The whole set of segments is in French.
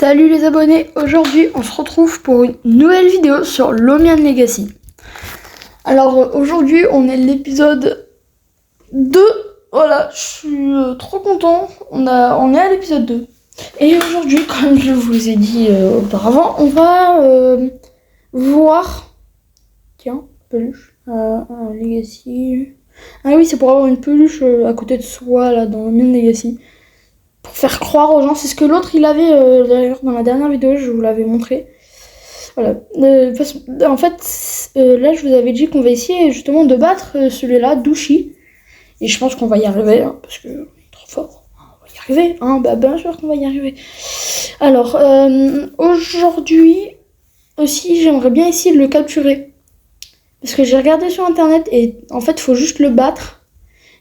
Salut les abonnés, aujourd'hui on se retrouve pour une nouvelle vidéo sur Loomian Legacy. Alors aujourd'hui on est l'épisode 2, voilà, je suis trop content, on est à l'épisode 2. Et aujourd'hui, comme je vous ai dit auparavant, on va voir, tiens, peluche, Legacy, ah oui c'est pour avoir une peluche à côté de soi là dans Loomian Legacy. Pour faire croire aux gens, c'est ce que l'autre il avait d'ailleurs dans la dernière vidéo, je vous l'avais montré. Voilà. En fait, là je vous avais dit qu'on va essayer justement de battre celui-là, Douchi. Et je pense qu'on va y arriver, hein, parce que il est trop fort. On va y arriver, hein, bah bien sûr qu'on va y arriver. Alors, aujourd'hui aussi, j'aimerais bien essayer de le capturer. Parce que j'ai regardé sur internet et en fait, il faut juste le battre.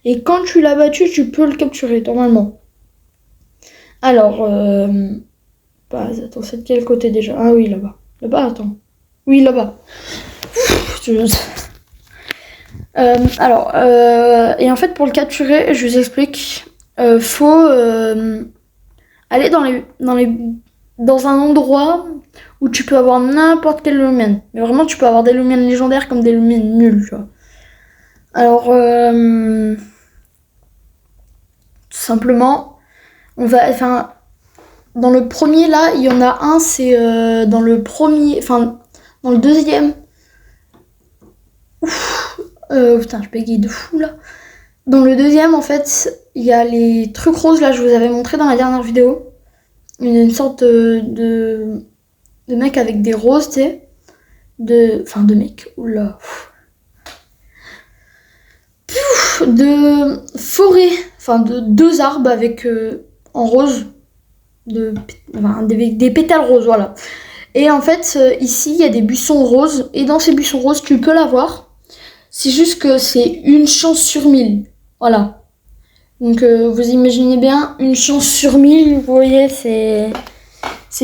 Et quand tu l'as battu, tu peux le capturer normalement. Alors, attends, c'est de quel côté déjà? Ah oui, là-bas. Là-bas, attends. Oui, là-bas. Et en fait, pour le capturer, je vous explique. Faut aller dans un endroit où tu peux avoir n'importe quel Loomian. Mais vraiment, tu peux avoir des Loomian légendaires comme des Loomian nuls, tu vois. Alors, tout simplement, dans le premier là, il y en a un, c'est dans le deuxième. Putain, je bégaye de fou là. Dans le deuxième, en fait, il y a les trucs roses là, je vous avais montré dans la dernière vidéo. Il y a une sorte de mec avec des roses, tu sais. De mec, oula. De forêt, de deux arbres avec en rose. Des pétales roses, voilà. Et en fait, ici, il y a des buissons roses. Et dans ces buissons roses, tu peux l'avoir. C'est juste que c'est une chance sur 1000. Voilà. Donc, vous imaginez bien, une chance sur 1000, vous voyez, c'est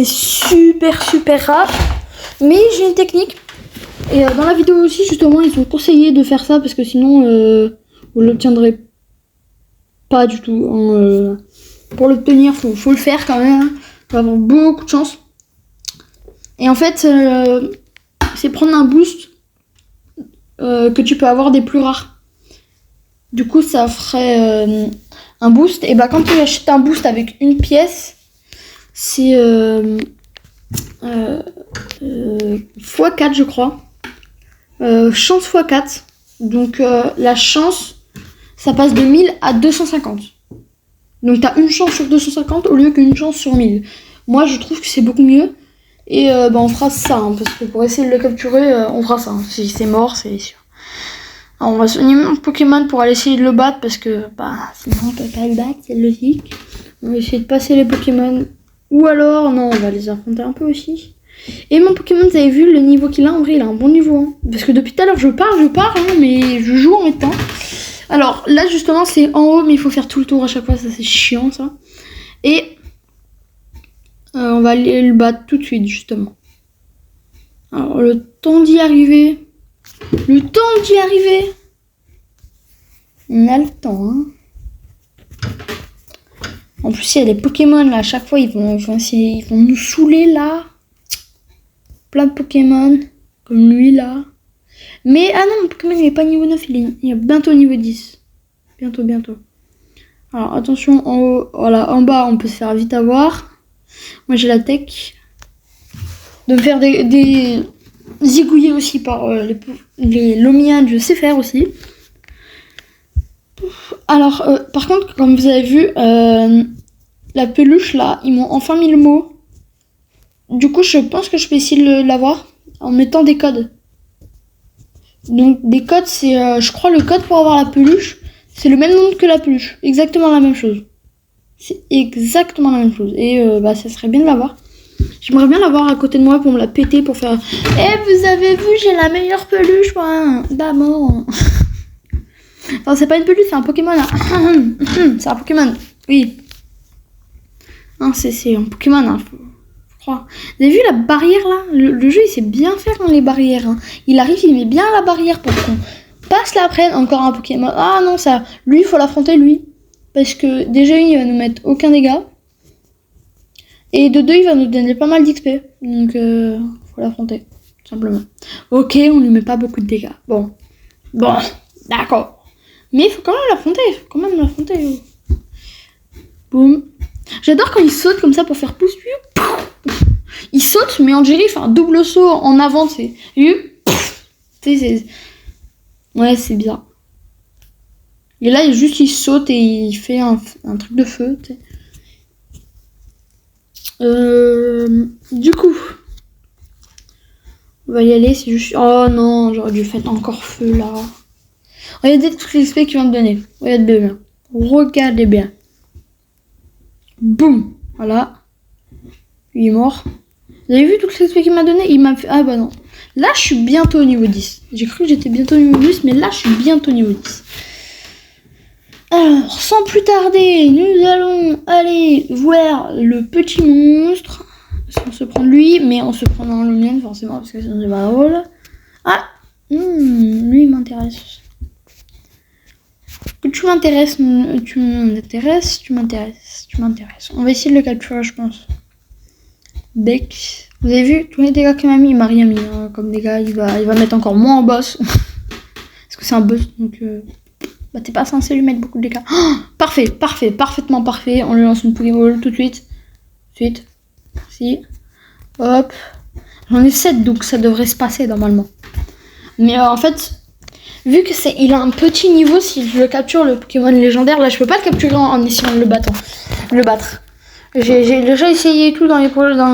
super, super rare. Mais j'ai une technique. Et dans la vidéo aussi, justement, ils ont conseillé de faire ça parce que sinon, vous ne l'obtiendrez pas du tout. Hein, pour l'obtenir, faut le faire quand même. Faut avoir beaucoup de chance. Et en fait, c'est prendre un boost que tu peux avoir des plus rares. Du coup, ça ferait un boost. Et bah, quand tu achètes un boost avec une pièce, c'est x4, je crois. Chance x4. Donc, la chance, ça passe de 1000 à 250. Donc t'as une chance sur 250 au lieu qu'une chance sur 1000. Moi je trouve que c'est beaucoup mieux. Et on fera ça, hein, parce que pour essayer de le capturer, on fera ça. Hein. Si c'est mort, c'est sûr. Alors on va soigner mon Pokémon pour aller essayer de le battre, parce que sinon on peut pas le battre, c'est logique. On va essayer de passer les Pokémon. Ou alors, non, on va les affronter un peu aussi. Et mon Pokémon, vous avez vu le niveau qu'il a, en vrai il a un bon niveau. Hein. Parce que depuis tout à l'heure je parle, hein, mais je joue en même temps. Alors là justement c'est en haut, mais il faut faire tout le tour à chaque fois, ça c'est chiant ça. Et on va aller le battre tout de suite justement. Alors le temps d'y arriver. On a le temps, hein. En plus il y a des Pokémon là, à chaque fois ils vont nous saouler là. Plein de Pokémon, comme lui là. Mais, non, mon Pokémon il est pas niveau 9, il est bientôt niveau 10. Bientôt. Alors, attention, en haut, voilà, en bas, on peut se faire vite avoir. Moi, j'ai la tech. De me faire des zigouillés aussi par les Loomian, je sais faire aussi. Alors, par contre, comme vous avez vu, la peluche, là, ils m'ont enfin mis le mot. Du coup, je pense que je peux essayer de l'avoir en mettant des codes. Donc des codes, c'est je crois le code pour avoir la peluche, c'est le même nombre que la peluche, exactement la même chose. C'est exactement la même chose. Et ça serait bien de l'avoir. J'aimerais bien l'avoir à côté de moi pour me la péter, pour faire vous avez vu, j'ai la meilleure peluche, moi. D'abord. Enfin, c'est pas une peluche, c'est un Pokémon là. C'est un Pokémon. Oui. Non, c'est un Pokémon, hein. Vous avez vu la barrière là, le jeu il sait bien faire dans les barrières. Hein. Il met bien la barrière pour qu'on passe l'après. Encore un Pokémon. Ah non, ça, lui il faut l'affronter lui. Parce que déjà il va nous mettre aucun dégât. Et de 2, il va nous donner pas mal d'XP. Donc, faut l'affronter, tout simplement. Ok, on lui met pas beaucoup de dégâts. Bon, d'accord. Mais il faut quand même l'affronter. Boum. J'adore quand il saute comme ça pour faire pouce. Il saute, mais on dirait qu'il fait un double saut en avant, tu sais. Ouais, c'est bizarre. Et là, il saute et il fait un truc de feu, tu sais. Du coup, on va y aller. C'est juste. Oh non, j'aurais dû faire encore feu là. Regardez toutes les XP qu'il va me donner. Regardez bien. Boum. Voilà. Il est mort. Vous avez vu toutes les XP qu'il m'a donné? Il m'a fait. Ah bah non. Là, je suis bientôt au niveau 10. J'ai cru que j'étais bientôt au niveau 10, mais là, je suis bientôt au niveau 10. Alors, sans plus tarder, nous allons aller voir le petit monstre. On se prend lui, mais on se prend dans le mien, forcément, parce que sinon c'est pas drôle. Ah, lui il m'intéresse. Que tu m'intéresses. On va essayer de le capturer, je pense. Bec. Vous avez vu tous les dégâts qu'il m'a mis, il m'a rien mis. Hein. Comme dégâts, il va mettre encore moins en boss. Parce que c'est un boss, donc bah t'es pas censé lui mettre beaucoup de dégâts. Oh, parfaitement parfait. On lui lance une Pokéball tout de suite. Merci. Hop. J'en ai 7, donc ça devrait se passer normalement. Mais en fait, vu que il a un petit niveau, si je le capture le Pokémon légendaire, là je peux pas le capturer en essayant de le battre. J'ai déjà essayé tout dans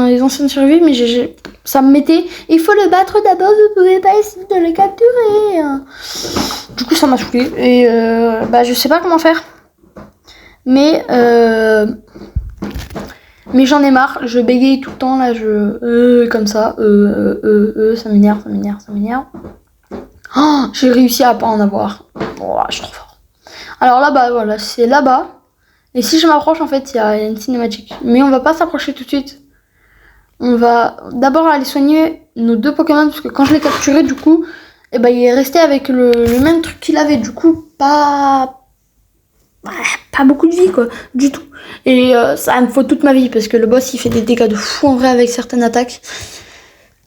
les anciennes survies, mais ça me mettait. Il faut le battre d'abord, vous pouvez pas essayer de le capturer. Du coup ça m'a saoulé et je sais pas comment faire. Mais j'en ai marre, je bégaye tout le temps là, comme ça, ça m'énerve. Oh, j'ai réussi à pas en avoir. Oh, je suis trop fort. Alors là-bas, voilà, c'est là-bas. Et si je m'approche, en fait, il y a une cinématique. Mais on va pas s'approcher tout de suite. On va d'abord aller soigner nos 2 Pokémon, parce que quand je l'ai capturé, du coup, il est resté avec le même truc qu'il avait. Du coup, pas beaucoup de vie, quoi, du tout. Et ça me faut toute ma vie, parce que le boss, il fait des dégâts de fou en vrai avec certaines attaques.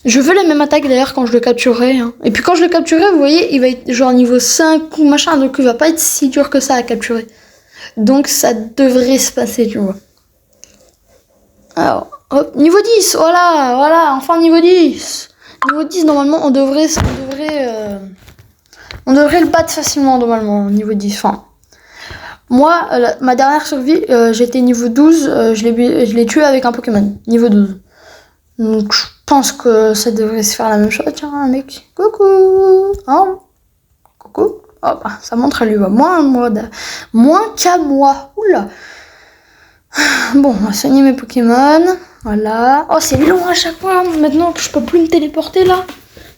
Je veux la même attaque d'ailleurs quand je le capturerai. Hein. Et puis quand je le capturerai, vous voyez, il va être genre niveau 5 ou machin, donc il va pas être si dur que ça à capturer. Donc ça devrait se passer, tu vois. Alors, hop, niveau 10, voilà, enfin niveau 10. Niveau 10, normalement, on devrait le battre facilement, normalement, niveau 10. Enfin, moi, ma dernière survie, j'étais niveau 12, je l'ai tué avec un Pokémon, niveau 12. Donc, je pense que ça devrait se faire la même chose. Tiens, mec, coucou. Hein, coucou. Oh, bah, ça montre à lui, moins qu'à moi. Oula. Bon, on va soigner mes Pokémon. Voilà. Oh, c'est long à chaque fois. Maintenant que je peux plus me téléporter là.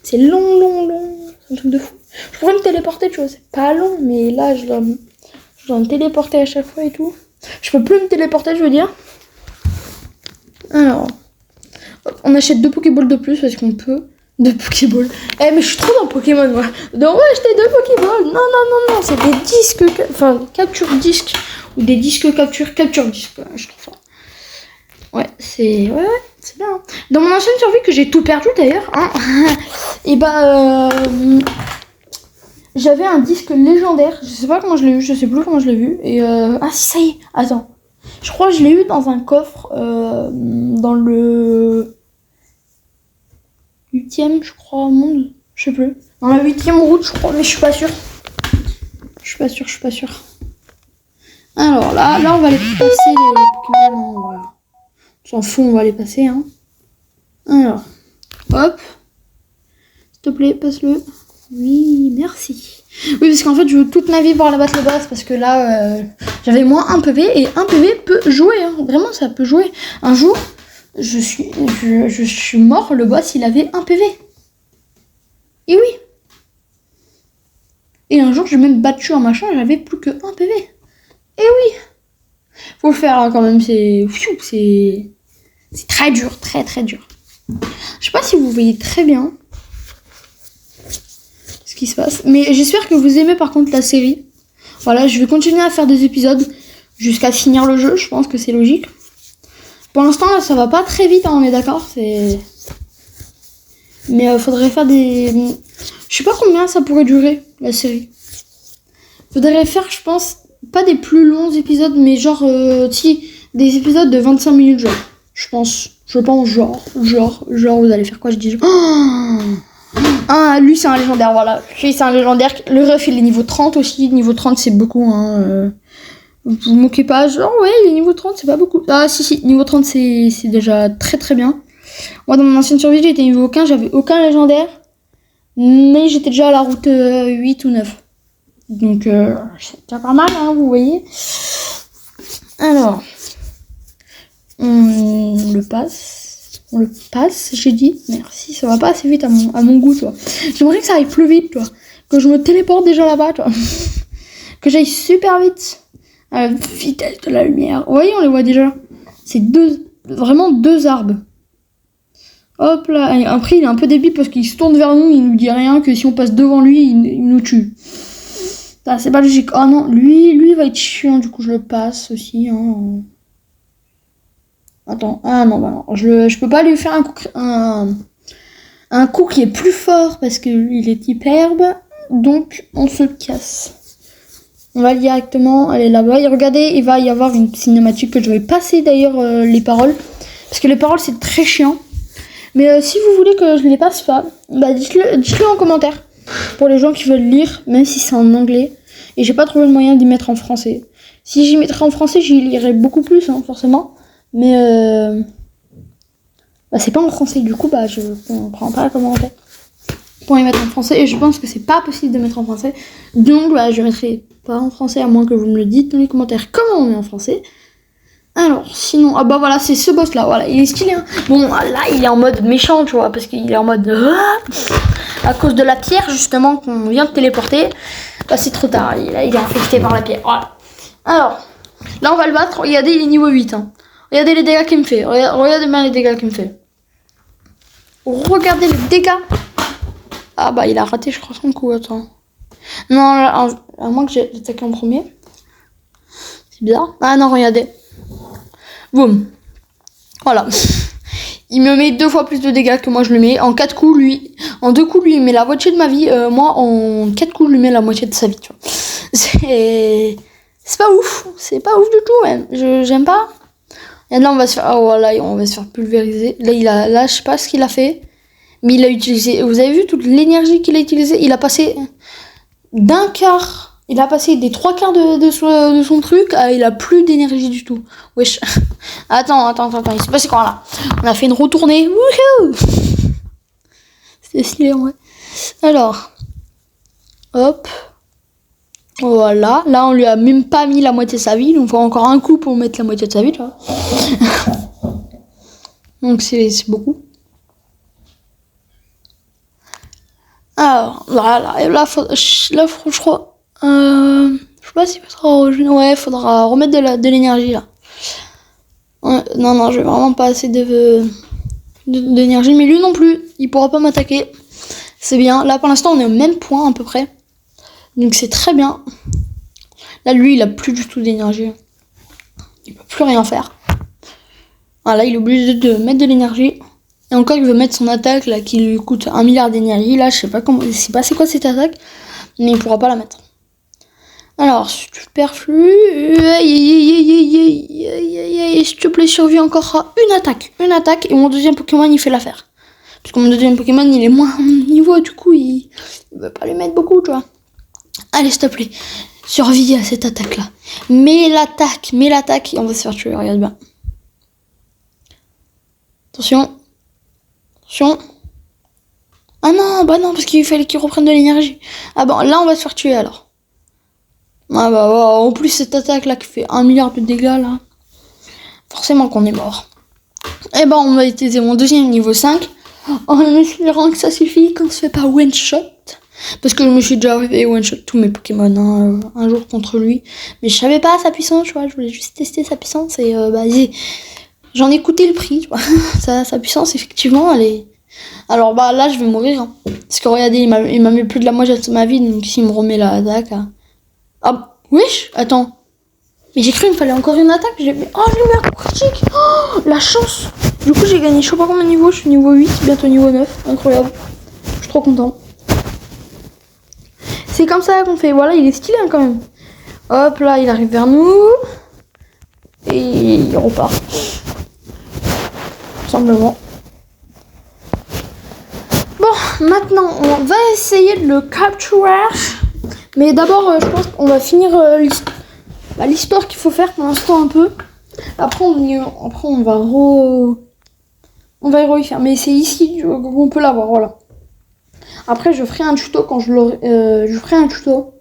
C'est long. C'est un truc de fou. Je pourrais me téléporter, tu vois, c'est pas long, mais là, je dois me téléporter à chaque fois et tout. Je peux plus me téléporter, je veux dire. Alors. On achète 2 Pokéballs de plus parce qu'on peut. 2 Pokéballs. mais je suis trop dans Pokémon, moi. Donc, on va acheter 2 Pokéballs. Non. C'est des disques. Enfin, capture disque. Ou des disques capture disque. Je trouve ça. Ouais, c'est. Ouais, c'est bien. Hein. Dans mon ancienne survie, que j'ai tout perdu d'ailleurs. Hein, et j'avais un disque légendaire. Je sais pas comment je l'ai eu. Je sais plus comment je l'ai vu. Et ah, si, ça y est. Attends. Je crois que je l'ai eu dans un coffre. Dans le 8ème, je crois, monde. Je sais plus. Dans la 8ème route, je crois, mais je suis pas sûre. Je suis pas sûre. Alors là, on va les passer les Pokémon. Voilà. On s'en fout, on va les passer. Hein. Alors, hop. S'il te plaît, passe-le. Oui, merci. Oui, parce qu'en fait, je veux toute ma vie voir la battre le boss, parce que là, j'avais moins 1 PV, et 1 PV peut jouer. Hein. Vraiment, ça peut jouer. Un jour, je suis mort, le boss, il avait 1 PV. Et oui. Et un jour, j'ai même battu un machin, j'avais plus que 1 PV. Et oui. Faut le faire hein, quand même, c'est très dur, très dur. Je sais pas si vous voyez très bien ce qui se passe, mais j'espère que vous aimez par contre la série. Voilà, je vais continuer à faire des épisodes jusqu'à finir le jeu, je pense que c'est logique. Pour l'instant, là, ça va pas très vite, hein, on est d'accord. Mais faudrait faire des... Je sais pas combien ça pourrait durer, la série. Faudrait faire, je pense, pas des plus longs épisodes, mais genre, des épisodes de 25 minutes, genre. Je pense, genre, vous allez faire quoi, je dis genre... Ah, lui, c'est un légendaire, voilà. Lui, c'est un légendaire. Le ref, il est niveau 30 aussi. Niveau 30, c'est beaucoup, hein. Vous moquez pas, genre, ouais, il est niveau 30, c'est pas beaucoup. Ah, si, niveau 30, c'est déjà très très bien. Moi, dans mon ancienne survie, j'étais niveau 15, j'avais aucun légendaire. Mais j'étais déjà à la route 8 ou 9. Donc, c'est déjà pas mal, hein, vous voyez. Alors, on le passe, j'ai dit. Merci, ça va pas assez vite à mon goût, toi. J'aimerais que ça aille plus vite, toi. Que je me téléporte déjà là-bas, toi. Que j'aille super vite. À la vitesse de la lumière. Vous voyez, on les voit déjà. C'est vraiment deux arbres. Hop là. Et après, il est un peu débile parce qu'il se tourne vers nous, il nous dit rien, que si on passe devant lui, il nous tue. Ça, c'est pas logique. Oh non, lui, il va être chiant, du coup, je le passe aussi, hein. Attends, ah non, bah non, je peux pas lui faire un coup qui est plus fort parce que lui il est type herbe, donc on se casse. On va directement aller là-bas. Et regardez, il va y avoir une cinématique que je vais passer d'ailleurs les paroles, parce que les paroles c'est très chiant. Mais si vous voulez que je les passe pas, bah dites-le en commentaire pour les gens qui veulent lire, même si c'est en anglais. Et j'ai pas trouvé le moyen d'y mettre en français. Si j'y mettrais en français, j'y lirais beaucoup plus, hein, forcément. Mais bah, c'est pas en français, du coup bah je prends pas la commentaire pour les mettre en français, et je pense que c'est pas possible de mettre en français, donc bah je mettrai pas en français à moins que vous me le dites dans les commentaires comment on met en français. Alors sinon, ah bah voilà, c'est ce boss là, voilà, il est stylé, hein. Bon là il est en mode méchant, tu vois, parce qu'il est en mode à cause de la pierre justement qu'on vient de téléporter. Bah c'est trop tard, il est infecté par la pierre, voilà. Alors là on va le battre, regardez, il est niveau 8, hein. Regardez les dégâts qu'il me fait. Regardez bien les dégâts qu'il me fait. Regardez les dégâts. Ah bah il a raté je crois son coup, attends. Non, là, à moins que j'ai attaqué en premier. C'est bizarre. Ah non, regardez. Boum. Voilà. Il me met 2 fois plus de dégâts que moi je lui mets. En 4 coups, lui. En 2 coups, lui il met la moitié de ma vie. Moi en 4 coups, je lui mets la moitié de sa vie, tu vois. C'est pas ouf. C'est pas ouf du tout, même. J'aime pas. Et là on va se faire, oh voilà, on va se faire pulvériser. Là je sais pas ce qu'il a fait, mais il a utilisé, vous avez vu toute l'énergie qu'il a utilisée. Il a passé d'un quart, il a passé des 3 quarts de son truc à il a plus d'énergie du tout. Wesh. Attends, il s'est passé quoi là? On a fait une retournée. Wouhou. C'était stylé, ouais. Alors, hop. Voilà, là on lui a même pas mis la moitié de sa vie, donc il faut encore un coup pour mettre la moitié de sa vie, tu vois. Donc c'est beaucoup. Alors, voilà, et là, je crois, je sais pas s'il faudra remettre de l'énergie là. Non, j'ai vraiment pas assez d'énergie, mais lui non plus, il pourra pas m'attaquer. C'est bien, là pour l'instant on est au même point à peu près. Donc c'est très bien. Là, lui, il a plus du tout d'énergie. Il peut plus rien faire. Voilà, il est obligé de mettre de l'énergie. Et encore, il veut mettre son attaque, là, qui lui coûte 1 milliard d'énergie. Là, je sais pas c'est quoi cette attaque, mais il pourra pas la mettre. Alors, superflu. S'il te plaît, survie encore à une attaque. Une attaque, et mon deuxième Pokémon, il fait l'affaire. Parce que mon deuxième Pokémon, il est moins niveau, du coup, il veut pas lui mettre beaucoup, tu vois. Allez, s'il te plaît, survie à cette attaque-là. Mets l'attaque, et on va se faire tuer, regarde bien. Attention. Ah non, bah non, parce qu'il fallait qu'il reprenne de l'énergie. Ah bon, là, on va se faire tuer, alors. Ah bah, en plus, cette attaque-là qui fait 1 milliard de dégâts, là. Forcément qu'on est mort. Et ben, on va utiliser mon deuxième niveau 5. En espérant que ça suffit, qu'on se fait pas one-shot. Parce que je me suis déjà fait one-shot tous mes Pokémon, hein, un jour contre lui. Mais je savais pas sa puissance, tu vois. Je voulais juste tester sa puissance et j'en ai coûté le prix, tu vois. sa puissance, effectivement, elle est... Alors bah là, je vais mourir. Hein. Parce que regardez, il m'a mis plus de la moitié de ma vie, donc s'il me remet la attaque... Hein. Ah, wesh, attends. Mais j'ai cru qu'il me fallait encore une attaque. J'ai fait, oh, lumière critique. Oh, la chance. Du coup, j'ai gagné je sais pas combien de niveaux. Je suis niveau 8, bientôt niveau 9. Incroyable. Je suis trop content. C'est comme ça qu'on fait. Voilà, il est stylé hein, quand même. Hop, là, il arrive vers nous. Et il repart. Tout simplement. Bon, maintenant, on va essayer de le capturer. Mais d'abord, je pense qu'on va finir l'histoire qu'il faut faire pour l'instant un peu. Après, on va y refaire. Mais c'est ici qu'on peut l'avoir, voilà. Après, je ferai un tuto quand je l'aurai. Je ferai un tuto.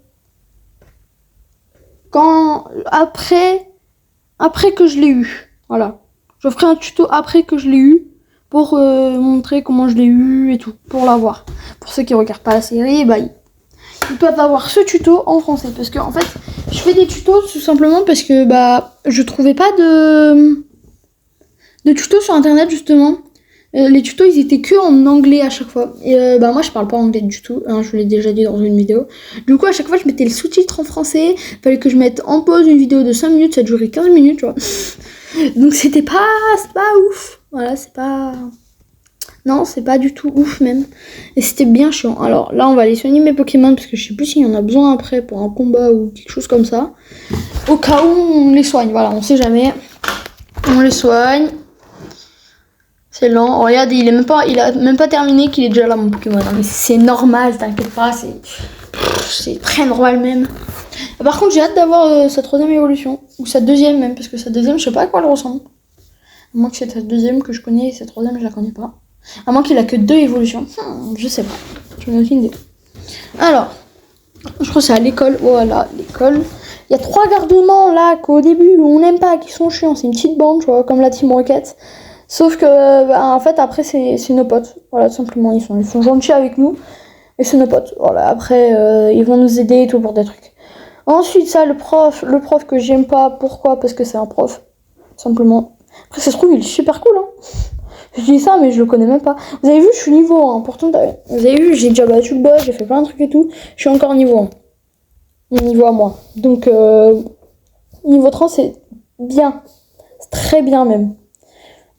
Après que je l'ai eu. Voilà. Je ferai un tuto après que je l'ai eu. Pour montrer comment je l'ai eu et tout. Pour l'avoir. Pour ceux qui regardent pas la série, bah, ils peuvent avoir ce tuto en français. Parce que en fait, je fais des tutos tout simplement parce que bah je trouvais pas de tutos sur internet justement. Les tutos ils étaient que en anglais à chaque fois. Et bah moi je parle pas anglais du tout, hein, je vous l'ai déjà dit dans une vidéo. Du coup à chaque fois je mettais le sous-titre en français. Fallait que je mette en pause une vidéo de 5 minutes, ça durait 15 minutes tu vois. Donc c'est pas ouf. Voilà, c'est pas... Non, c'est pas du tout ouf même. Et c'était bien chiant. Alors là, on va aller soigner mes Pokémon parce que je sais plus s'il y en a besoin après pour un combat ou quelque chose comme ça. Au cas où on les soigne, voilà, on sait jamais. On les soigne. C'est lent. Oh, regarde, il a même pas terminé qu'il est déjà là mon Pokémon. Non, mais c'est normal, t'inquiète pas, c'est très normal même. Par contre, j'ai hâte d'avoir sa troisième évolution. Ou sa deuxième même, parce que sa deuxième, je sais pas à quoi elle ressemble. À moins que c'est sa deuxième que je connais et sa troisième, je la connais pas. À moins qu'il a que 2 évolutions. Je sais pas. Je n'ai aucune idée. Alors, je crois que c'est à l'école. Voilà, l'école. Il y a 3 gardements là qu'au début on n'aime pas, qui sont chiants. C'est une petite bande, tu vois, comme la Team Rocket. Sauf que, bah, en fait, après, c'est nos potes. Voilà, tout simplement. Ils sont gentils avec nous. Et c'est nos potes. Voilà, après, ils vont nous aider et tout pour des trucs. Ensuite, ça, le prof que j'aime pas. Pourquoi ? Parce que c'est un prof. Simplement. Après, ça se trouve, il est super cool, hein. Je dis ça, mais je le connais même pas. Vous avez vu, je suis niveau 1. Pourtant, vous avez vu, j'ai déjà battu le boss, j'ai fait plein de trucs et tout. Je suis encore niveau 1. Niveau à moi. Donc, niveau 30, c'est bien. C'est très bien, même.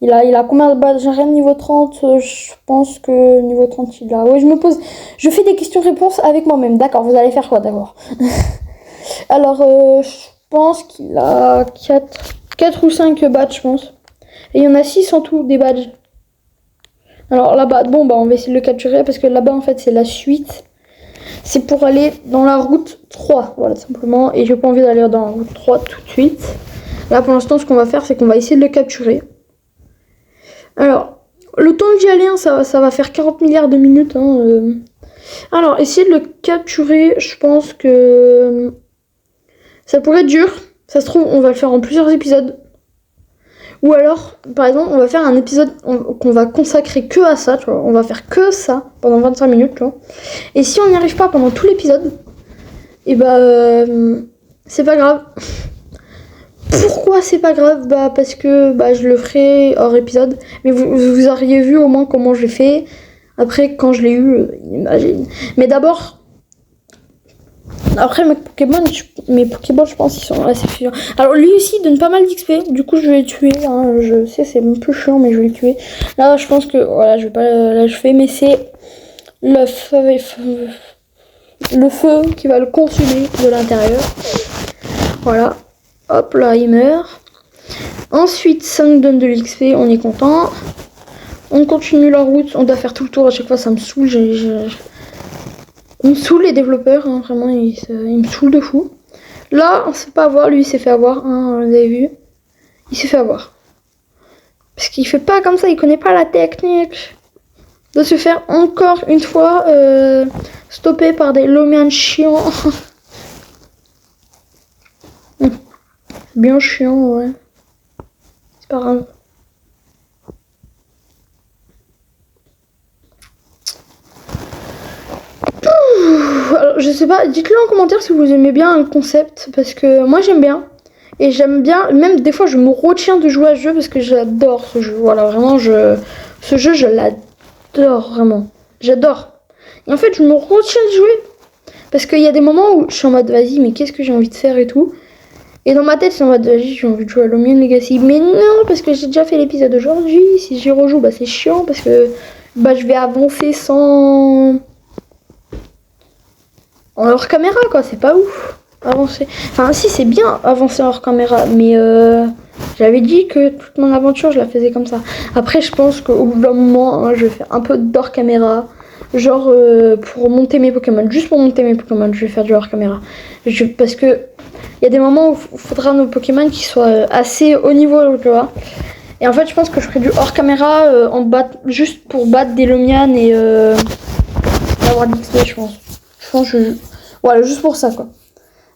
Il a combien de badges arène niveau 30 ? Je pense que niveau 30, il a... Oui, je fais des questions-réponses avec moi-même. D'accord, vous allez faire quoi, d'abord ? Alors, je pense qu'il a 4 ou 5 badges, je pense. Et il y en a 6 en tout, des badges. Alors là-bas, bon bah on va essayer de le capturer parce que là-bas en fait c'est la suite. C'est pour aller dans la route 3, voilà tout simplement. Et j'ai pas envie d'aller dans la route 3 tout de suite. Là pour l'instant ce qu'on va faire c'est qu'on va essayer de le capturer. Alors, le temps d'y aller, hein, ça va faire 40 milliards de minutes. Hein, Alors, essayer de le capturer, je pense que ça pourrait être dur. Ça se trouve, on va le faire en plusieurs épisodes. Ou alors, par exemple, on va faire un épisode qu'on va consacrer que à ça, tu vois. On va faire que ça pendant 25 minutes, tu vois. Et si on n'y arrive pas pendant tout l'épisode, et bah, c'est pas grave. Pourquoi c'est pas grave ? Bah, parce que bah, je le ferai hors épisode. Mais vous auriez vu au moins comment je l'ai fait. Après, quand je l'ai eu, imagine. Mais d'abord... Après, mes Pokéballs, je pense qu'ils sont assez fiers. Alors, lui aussi, il donne pas mal d'XP. Du coup, je vais le tuer. Hein. Je sais, c'est un peu chiant, mais je vais le tuer. Là, je pense que... Voilà, je vais pas l'achever, mais c'est le feu qui va le consumer de l'intérieur. Voilà. Hop, là, il meurt. Ensuite, ça nous donne de l'XP. On est content. On continue la route. On doit faire tout le tour. À chaque fois, ça me saoule. Ils me saoulent les développeurs, hein, vraiment, ils me saoulent de fou. Là, on sait pas avoir, lui il s'est fait avoir, hein, vous avez vu. Il s'est fait avoir. Parce qu'il fait pas comme ça, il connaît pas la technique. De se faire encore une fois stopper par des Lomian chiants. Bien chiant, ouais. C'est pas grave. Alors, je sais pas, dites-le en commentaire si vous aimez bien le concept, parce que moi j'aime bien. Et j'aime bien, même des fois je me retiens de jouer à ce jeu parce que j'adore ce jeu. Voilà, vraiment, ce jeu je l'adore, vraiment. J'adore. Et en fait, je me retiens de jouer. Parce qu'il y a des moments où je suis en mode, vas-y, mais qu'est-ce que j'ai envie de faire et tout. Et dans ma tête, c'est en mode, j'ai envie de jouer à Lomian Legacy. Mais non, parce que j'ai déjà fait l'épisode aujourd'hui. Si j'y rejoue, bah c'est chiant parce que bah je vais avancer sans... en hors caméra, quoi. C'est pas ouf. Avancer. Enfin, si, c'est bien avancer hors caméra. Mais j'avais dit que toute mon aventure, je la faisais comme ça. Après, je pense qu'au bout d'un moment, hein, je vais faire un peu d'hors caméra. Genre pour monter mes Pokémon. Juste pour monter mes Pokémon, je vais faire du hors caméra. Parce que il y a des moments où il faudra nos Pokémon qui soient assez haut niveau, tu vois. Et en fait, je pense que je ferai du hors caméra juste pour battre des Lomian et avoir de l'XP, je pense. Je pense que voilà, juste pour ça, quoi.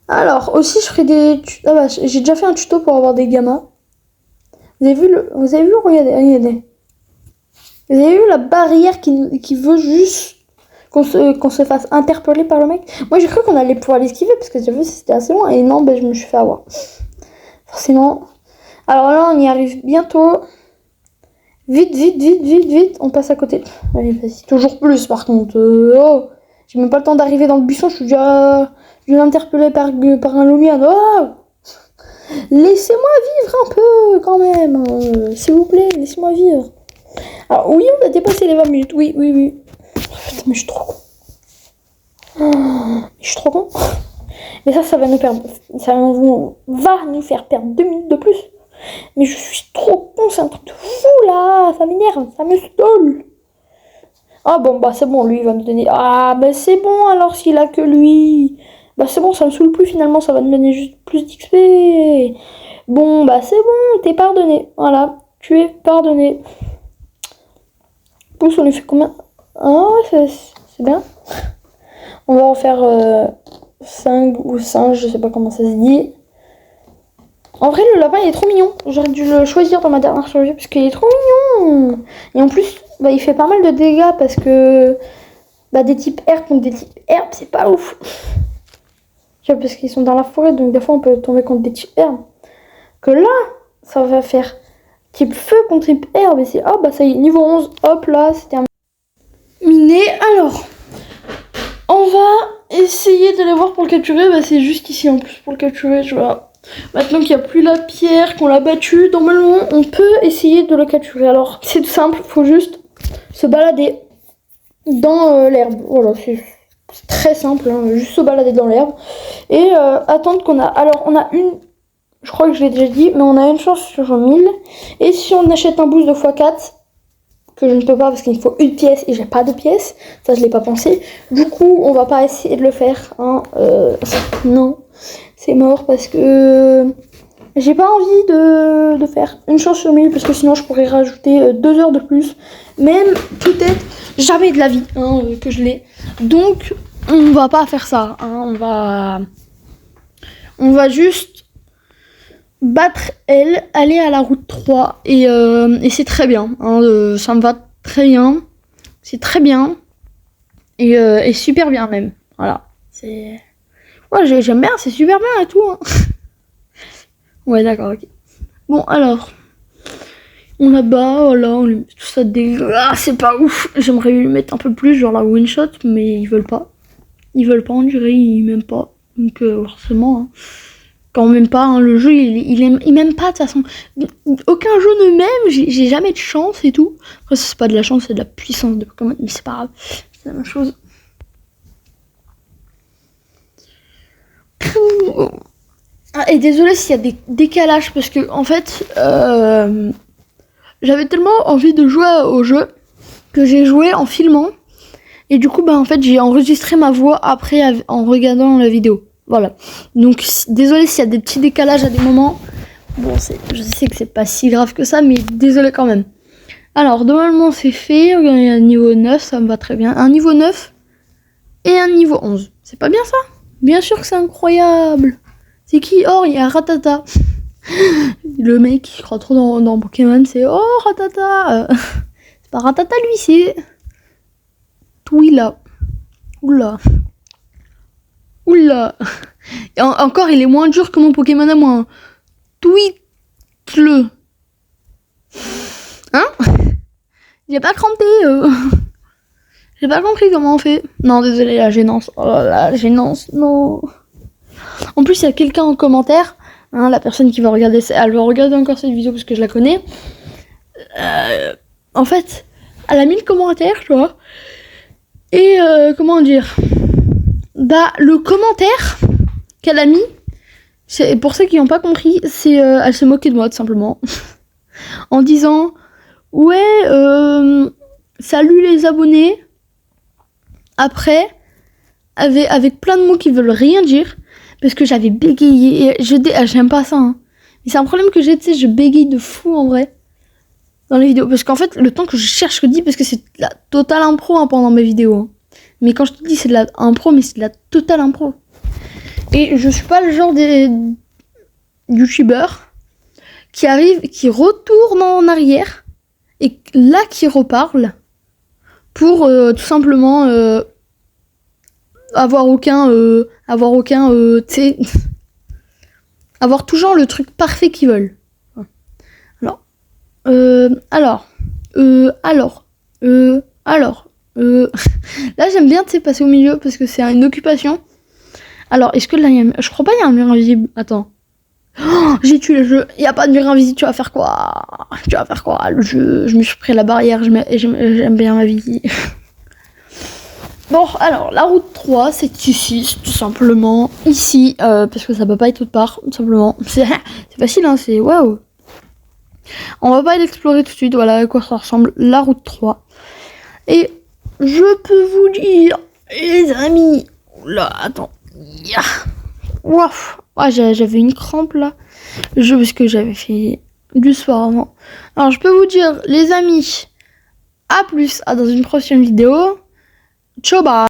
Alors, aussi, je ferai des... Ah bah, j'ai déjà fait un tuto pour avoir des gammas. Vous avez vu, regardez. Vous avez vu la barrière qui veut juste qu'on se fasse interpeller par le mec. Moi, j'ai cru qu'on allait pouvoir l'esquiver parce que j'ai vu c'était assez loin. Et non, ben, je me suis fait avoir. Forcément. Alors là, on y arrive bientôt. Vite. On passe à côté. Allez, vas-y. Toujours plus, par contre. Oh, j'ai même pas le temps d'arriver dans le buisson. Je suis déjà interpellé par un Lomian. Oh, laissez-moi vivre un peu, quand même. S'il vous plaît, laissez-moi vivre. Alors oui, on a dépassé les 20 minutes, oui. Putain, mais je suis trop con. Mais ça va nous faire perdre 2 minutes de plus. Mais je suis trop con, c'est un truc de fou là, ça m'énerve, ça me stole. Ah bon, bah c'est bon, lui il va me donner... Ah bah c'est bon alors s'il a que lui. Bah c'est bon, ça me saoule plus finalement, ça va me donner juste plus d'XP. Bon, bah c'est bon, t'es pardonné. Voilà, tu es pardonné. Pouce, on lui fait combien? Ah, c'est bien. On va en faire 5 ou 5, je sais pas comment ça se dit. En vrai, le lapin il est trop mignon. J'aurais dû le choisir dans ma dernière survie parce qu'il est trop mignon. Et en plus, bah, il fait pas mal de dégâts parce que bah, des types herbe contre des types herbe, c'est pas ouf. Tu vois, parce qu'ils sont dans la forêt, donc des fois on peut tomber contre des types herbe. Que là, ça va faire type feu contre type herbe. Et c'est, oh bah ça y est, niveau 11, hop là, c'était un... Miné, alors, on va essayer de les voir pour le capturer. Bah, c'est juste ici en plus pour le capturer, tu vois. Maintenant qu'il n'y a plus la pierre, qu'on l'a battu, normalement on peut essayer de le capturer. Alors c'est tout simple, faut juste se balader dans l'herbe. Voilà, c'est très simple, hein, juste se balader dans l'herbe et attendre qu'on a. Alors on a une, je crois que je l'ai déjà dit, mais on a une chance sur 1000. Et si on achète un boost de x4, que je ne peux pas parce qu'il faut une pièce et j'ai pas de pièce, ça je l'ai pas pensé. Du coup, on va pas essayer de le faire. Hein, non, c'est mort parce que j'ai pas envie de faire une chance sur 1000 parce que sinon je pourrais rajouter 2 heures de plus. Même peut-être jamais de la vie que je l'ai. Donc on va pas faire ça. Hein, on va juste battre elle, aller à la route 3 et c'est très bien. Hein, ça me va très bien. C'est très bien. Et super bien même. Voilà. C'est... Ouais, j'aime bien, c'est super bien et tout. Hein. Ouais, d'accord, ok. Bon, alors. On la bat, voilà, on lui met tout ça de... Ah, c'est pas ouf. J'aimerais lui mettre un peu plus, genre la one shot, mais ils veulent pas. Ils veulent pas, on dirait, ils m'aiment pas. Donc, forcément... Hein. Quand même pas, hein, le jeu il m'aime pas de toute façon. Aucun jeu ne m'aime, j'ai jamais de chance et tout. Après c'est pas de la chance, c'est de la puissance de Pokémon, mais c'est pas grave, c'est la même chose. Ah, et désolé s'il y a des décalages parce que en fait j'avais tellement envie de jouer au jeu que j'ai joué en filmant et du coup bah en fait j'ai enregistré ma voix après en regardant la vidéo. Voilà, donc désolé s'il y a des petits décalages à des moments. Bon, je sais que c'est pas si grave que ça, mais désolé quand même. Alors, normalement c'est fait, il y a un niveau 9, ça me va très bien. Un niveau 9 et un niveau 11. C'est pas bien ça? Bien sûr que c'est incroyable. C'est qui? Oh, il y a Rattata. Le mec qui croit trop dans Pokémon, c'est oh Rattata. C'est pas Rattata lui, c'est Twiila. Oula. Et encore, il est moins dur que mon Pokémon à moi. Tweetle. Hein? J'ai pas crampé. J'ai pas compris comment on fait. Non, désolé, la gênance. Oh là là, la gênance, non. En plus, il y a quelqu'un en commentaire Hein, la personne qui va regarder, elle va regarder encore cette vidéo parce que je la connais. En fait, elle a mis le commentaire, tu vois. Et comment dire, bah le commentaire qu'elle a mis, c'est pour ceux qui n'ont pas compris, c'est elle se moquait de moi tout simplement en disant ouais salut les abonnés. Après avec plein de mots qui veulent rien dire parce que j'avais bégayé et j'aime pas ça hein. Mais c'est un problème que j'ai, tu sais, je bégaye de fou en vrai dans les vidéos parce qu'en fait le temps que je cherche ce que je dis, parce que c'est de la totale impro hein, pendant mes vidéos hein. Mais quand je te dis c'est de la impro, mais c'est de la totale impro. Et je suis pas le genre des youtubeurs qui arrivent, qui retournent en arrière et là qui reparlent pour tout simplement avoir aucun tu sais avoir toujours le truc parfait qu'ils veulent. Alors là j'aime bien, tu sais, passer au milieu parce que c'est une occupation. Alors est-ce que là je crois pas il y a un mur invisible. Attends. Oh, j'ai tué le jeu. Il y a pas de mur invisible. Tu vas faire quoi? Le jeu. Je me suis pris la barrière. J'aime bien ma vie. Bon, alors la route 3, c'est ici, tout simplement. Ici, parce que ça peut pas être autre part, tout simplement. C'est facile, hein. C'est waouh. On va pas l'explorer tout de suite. Voilà à quoi ça ressemble la route 3. Et je peux vous dire, les amis. Oula, attends. Waouh. Ah, j'avais une crampe là. Parce que j'avais fait du sport avant. Alors je peux vous dire, les amis, à plus, à dans une prochaine vidéo. Ciao, bye.